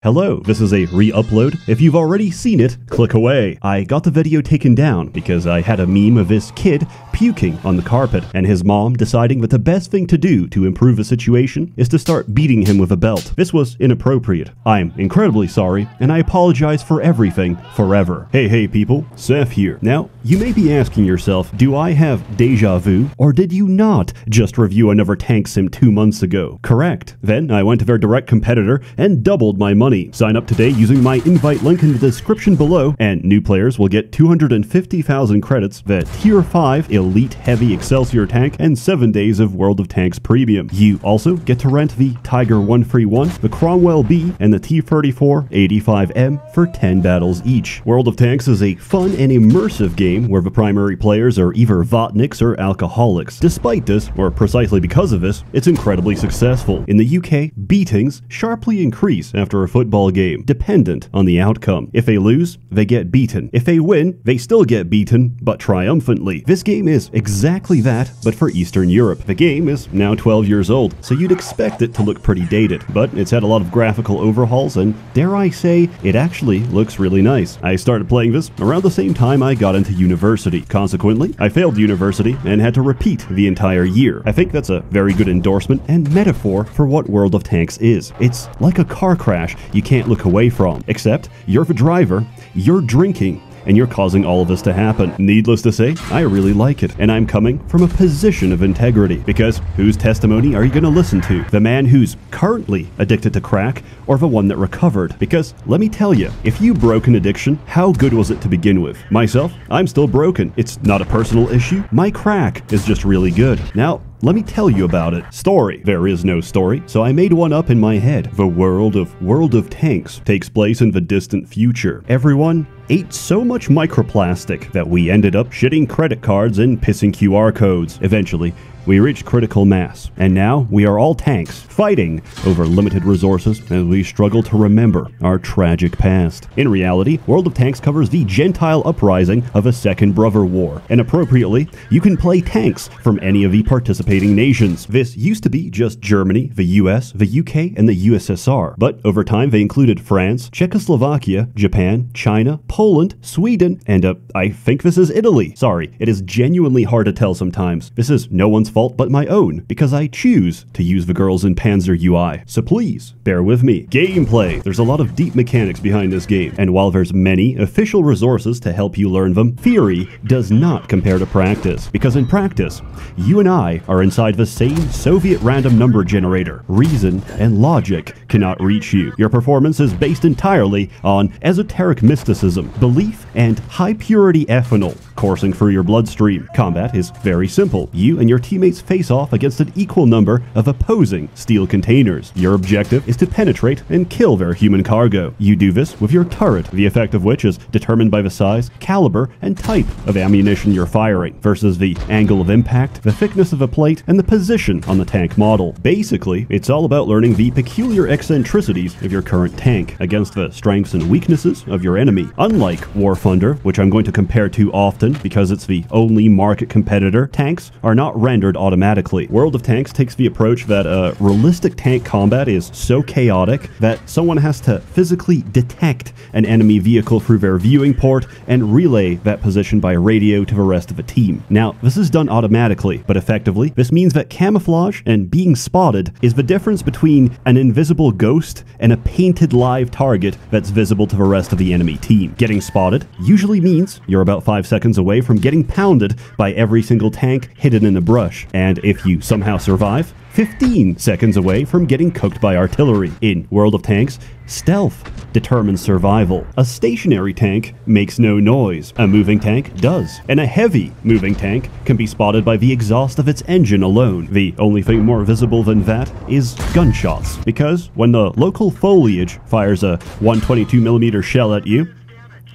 Hello, this is a re-upload. If you've already seen it, click away. I got the video taken down because I had a meme of this kid puking on the carpet and his mom deciding that the best thing to do to improve the situation is to start beating him with a belt. This was inappropriate. I'm incredibly sorry, and I apologize for everything forever. Hey people, Seth here. Now, you may be asking yourself, do I have deja vu, or did you not just review another tank sim 2 months ago? Correct. Then I went to their direct competitor and doubled my money. Sign up today using my invite link in the description below, and new players will get 250,000 credits, the Tier 5 Elite Heavy Excelsior tank, and 7 days of World of Tanks Premium. You also get to rent the Tiger 131, the Cromwell B, and the T-34 85M for 10 battles each. World of Tanks is a fun and immersive game where the primary players are either Vatniks or alcoholics. Despite this, or precisely because of this, it's incredibly successful. In the UK, beatings sharply increase after a football game, dependent on the outcome. If they lose, they get beaten. If they win, they still get beaten, but triumphantly. This game is exactly that, but for Eastern Europe. The game is now 12 years old, so you'd expect it to look pretty dated, but it's had a lot of graphical overhauls, and dare I say, it actually looks really nice. I started playing this around the same time I got into university. Consequently, I failed university and had to repeat the entire year. I think that's a very good endorsement and metaphor for what World of Tanks is. It's like a car crash you can't look away from, except you're the driver, you're drinking, and you're causing all of this to happen. Needless to say, I really like it, and I'm coming from a position of integrity, because whose testimony are you going to listen to? The man who's currently addicted to crack, or the one that recovered? Because let me tell you, if you broke an addiction, how good was it to begin with? Myself, I'm still broken. It's not a personal issue. My crack is just really good. Now, let me tell you about it. Story. There is no story, so I made one up in my head. The World of Tanks takes place in the distant future. Everyone ate so much microplastic that we ended up shitting credit cards and pissing QR codes. Eventually, we reached critical mass, and now we are all tanks, fighting over limited resources as we struggle to remember our tragic past. In reality, World of Tanks covers the Gentile uprising of a Second Brother War, and appropriately, you can play tanks from any of the participating nations. This used to be just Germany, the US, the UK, and the USSR, but over time they included France, Czechoslovakia, Japan, China, Poland, Sweden, and I think this is Italy. Sorry, it is genuinely hard to tell sometimes. This is no one's fault but my own, because I choose to use the girls in Panzer UI. So please, bear with me. Gameplay. There's a lot of deep mechanics behind this game, and while there's many official resources to help you learn them, theory does not compare to practice, because in practice, you and I are inside the same Soviet random number generator. Reason and logic cannot reach you. Your performance is based entirely on esoteric mysticism, belief, and high-purity ethanol coursing through your bloodstream. Combat is very simple. You and your teammates face off against an equal number of opposing steel containers. Your objective is to penetrate and kill their human cargo. You do this with your turret, the effect of which is determined by the size, caliber, and type of ammunition you're firing, versus the angle of impact, the thickness of a plate, and the position on the tank model. Basically, it's all about learning the peculiar eccentricities of your current tank against the strengths and weaknesses of your enemy. Unlike War Thunder, which I'm going to compare to often because it's the only market competitor, tanks are not rendered automatically. World of Tanks takes the approach that realistic tank combat is so chaotic that someone has to physically detect an enemy vehicle through their viewing port and relay that position by radio to the rest of the team. Now, this is done automatically, but effectively, this means that camouflage and being spotted is the difference between an invisible ghost and a painted live target that's visible to the rest of the enemy team. Getting spotted usually means you're about 5 seconds away from getting pounded by every single tank hidden in the brush, and if you somehow survive, 15 seconds away from getting cooked by artillery. In World of Tanks, stealth determines survival. A stationary tank makes no noise. A moving tank does. And a heavy moving tank can be spotted by the exhaust of its engine alone. The only thing more visible than that is gunshots, because when the local foliage fires a 122mm shell at you,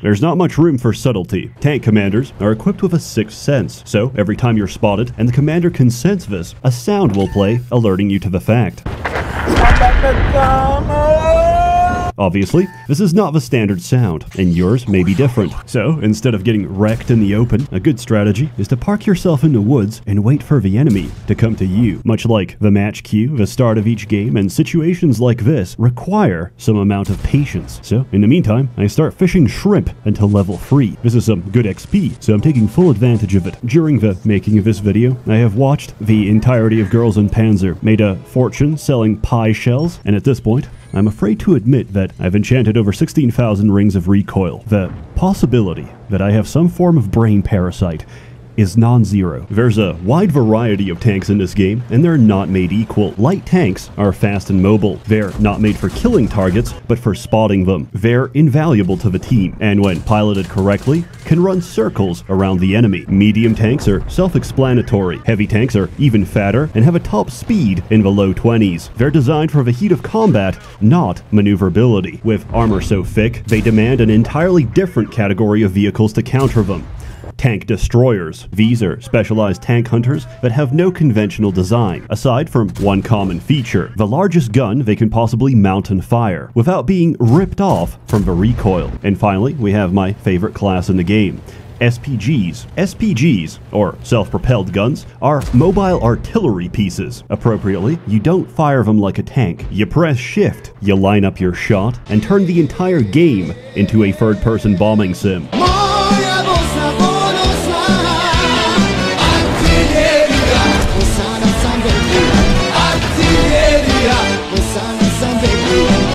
there's not much room for subtlety. Tank commanders are equipped with a sixth sense, so every time you're spotted and the commander can sense this, a sound will play alerting you to the fact. Obviously, this is not the standard sound, and yours may be different. So, instead of getting wrecked in the open, a good strategy is to park yourself in the woods and wait for the enemy to come to you. Much like the match queue, the start of each game, and situations like this require some amount of patience. So, in the meantime, I start fishing shrimp until level 3. This is some good XP, so I'm taking full advantage of it. During the making of this video, I have watched the entirety of Girls in Panzer, made a fortune selling pie shells, and at this point, I'm afraid to admit that I've enchanted over 16,000 rings of recoil. The possibility that I have some form of brain parasite is non-zero. There's a wide variety of tanks in this game, and they're not made equal. Light tanks are fast and mobile. They're not made for killing targets, but for spotting them. They're invaluable to the team, and when piloted correctly, can run circles around the enemy. Medium tanks are self-explanatory. Heavy tanks are even fatter and have a top speed in the low 20s. They're designed for the heat of combat, not maneuverability. With armor so thick, they demand an entirely different category of vehicles to counter them. Tank destroyers. These are specialized tank hunters that have no conventional design, aside from one common feature: the largest gun they can possibly mount and fire, without being ripped off from the recoil. And finally, we have my favorite class in the game: SPGs. SPGs, or self-propelled guns, are mobile artillery pieces. Appropriately, you don't fire them like a tank. You press shift, you line up your shot, and turn the entire game into a third-person bombing sim.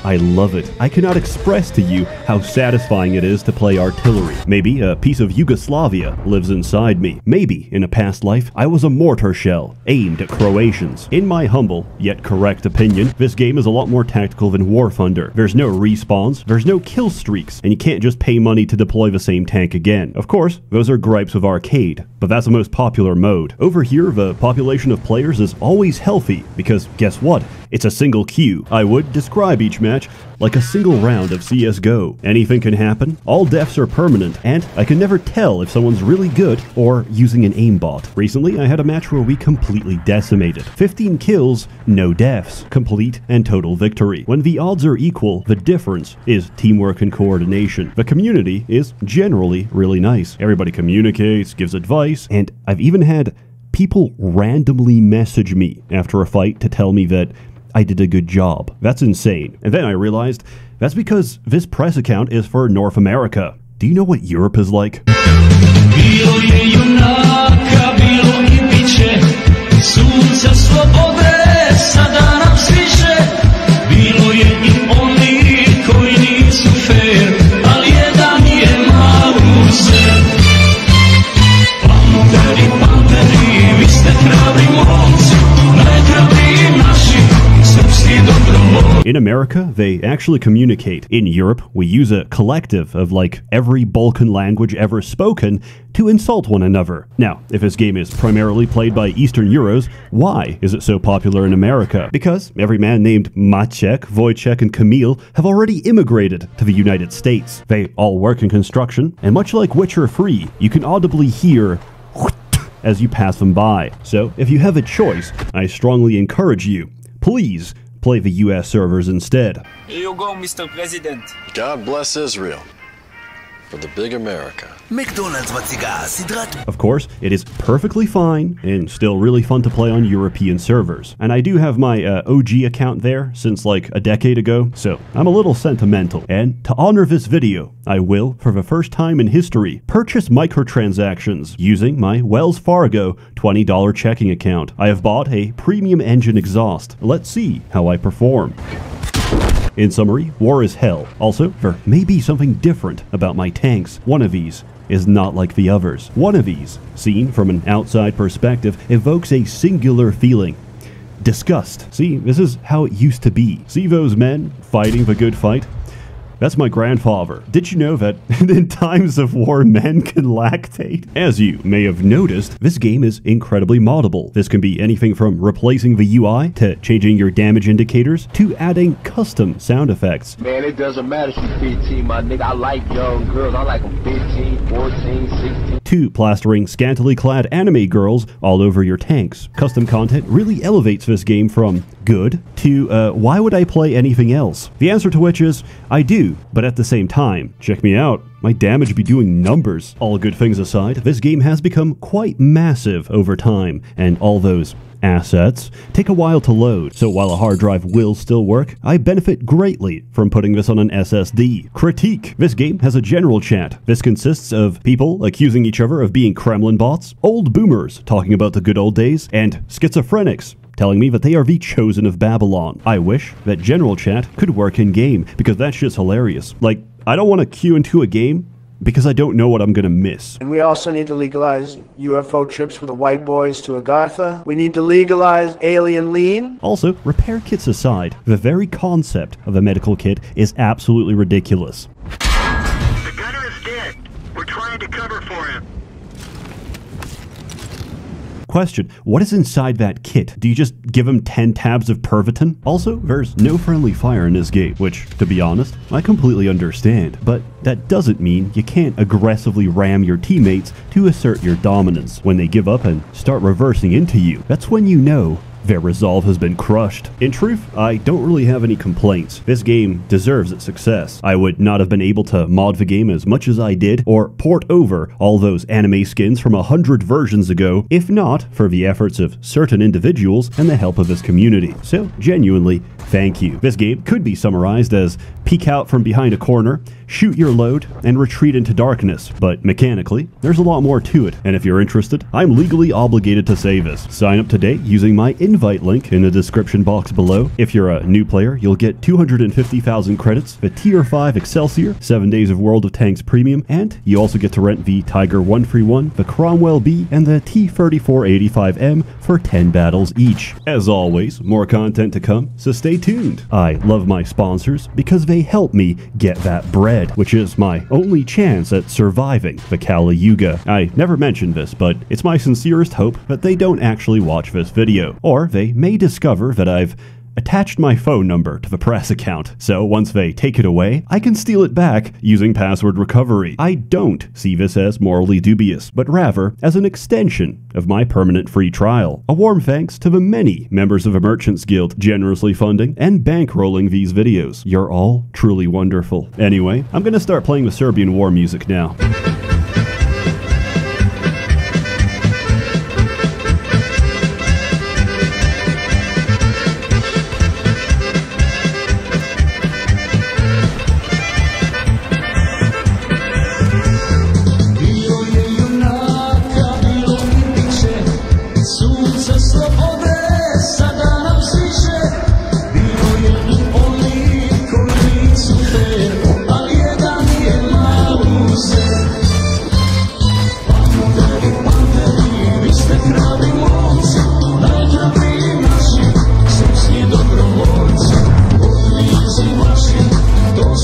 I love it. I cannot express to you how satisfying it is to play artillery. Maybe a piece of Yugoslavia lives inside me. Maybe, in a past life, I was a mortar shell aimed at Croatians. In my humble, yet correct opinion, this game is a lot more tactical than War Thunder. There's no respawns, there's no kill streaks, and you can't just pay money to deploy the same tank again. Of course, those are gripes of arcade, but that's the most popular mode. Over here, the population of players is always healthy, because guess what? It's a single queue. I would describe each match like a single round of CSGO. Anything can happen, all deaths are permanent, and I can never tell if someone's really good or using an aimbot. Recently, I had a match where we completely decimated. 15 kills, no deaths. Complete and total victory. When the odds are equal, the difference is teamwork and coordination. The community is generally really nice. Everybody communicates, gives advice, and I've even had people randomly message me after a fight to tell me that I did a good job. That's insane. And then I realized that's because this press account is for North America. Do you know what Europe is like? In America, they actually communicate. In Europe, we use a collective of like every Balkan language ever spoken to insult one another. Now, if this game is primarily played by Eastern Euros, why is it so popular in America? Because every man named Maciek, Wojciech, and Kamil have already immigrated to the United States. They all work in construction, and much like Witcher 3, you can audibly hear as you pass them by. So, if you have a choice, I strongly encourage you, please play the US servers instead. Here you go, Mr. President. God bless Israel for the big America. McDonald's מציגה סדרת... Of course, it is perfectly fine and still really fun to play on European servers. And I do have my OG account there since like a decade ago, so I'm a little sentimental. And to honor this video, I will, for the first time in history, purchase microtransactions using my Wells Fargo $20 checking account. I have bought a premium engine exhaust. Let's see how I perform. In summary, war is hell. Also, there may be something different about my tanks. One of these is not like the others. One of these, seen from an outside perspective, evokes a singular feeling: disgust. See, this is how it used to be. See those men fighting the good fight? That's my grandfather. Did you know that in times of war, men can lactate? As you may have noticed, this game is incredibly moddable. This can be anything from replacing the UI, to changing your damage indicators, to adding custom sound effects. Man, it doesn't matter if you're 15, my nigga. I like young girls. I like them 15, 14, 16. 2. Plastering scantily clad anime girls all over your tanks. Custom content really elevates this game from good to why would I play anything else? The answer to which is, I do, but at the same time, check me out. My damage be doing numbers. All good things aside, this game has become quite massive over time, and all those assets take a while to load, so while a hard drive will still work, I benefit greatly from putting this on an SSD. Critique. This game has a general chat. This consists of people accusing each other of being Kremlin bots, old boomers talking about the good old days, and schizophrenics telling me that they are the chosen of Babylon. I wish that general chat could work in-game, because that shit's hilarious. Like, I don't want to queue into a game because I don't know what I'm gonna miss. And we also need to legalize UFO trips for the white boys to Agartha. We need to legalize alien lean. Also, repair kits aside, the very concept of a medical kit is absolutely ridiculous. The gunner is dead. We're trying to cover for him. Question, what is inside that kit? Do you just give him 10 tabs of Pervitin? Also, there's no friendly fire in this game, which, to be honest, I completely understand. But that doesn't mean you can't aggressively ram your teammates to assert your dominance. When they give up and start reversing into you, that's when you know their resolve has been crushed. In truth, I don't really have any complaints. This game deserves its success. I would not have been able to mod the game as much as I did, or port over all those anime skins from 100 versions ago, if not for the efforts of certain individuals and the help of this community. So, genuinely, thank you. This game could be summarized as peek out from behind a corner, shoot your load, and retreat into darkness. But mechanically, there's a lot more to it, and if you're interested, I'm legally obligated to say this. Sign up today using my invite link in the description box below. If you're a new player, you'll get 250,000 credits, the Tier 5 Excelsior, 7 days of World of Tanks Premium, and you also get to rent the Tiger 131, the Cromwell B, and the T-3485M for 10 battles each. As always, more content to come, so stay tuned. I love my sponsors because they help me get that bread, which is my only chance at surviving the Kali Yuga. I never mentioned this, but it's my sincerest hope that they don't actually watch this video, or they may discover that I've attached my phone number to the press account, so once they take it away, I can steal it back using password recovery. I don't see this as morally dubious, but rather as an extension of my permanent free trial. A warm thanks to the many members of the Merchants Guild generously funding and bankrolling these videos. You're all truly wonderful. Anyway, I'm gonna start playing the Serbian war music now. Don't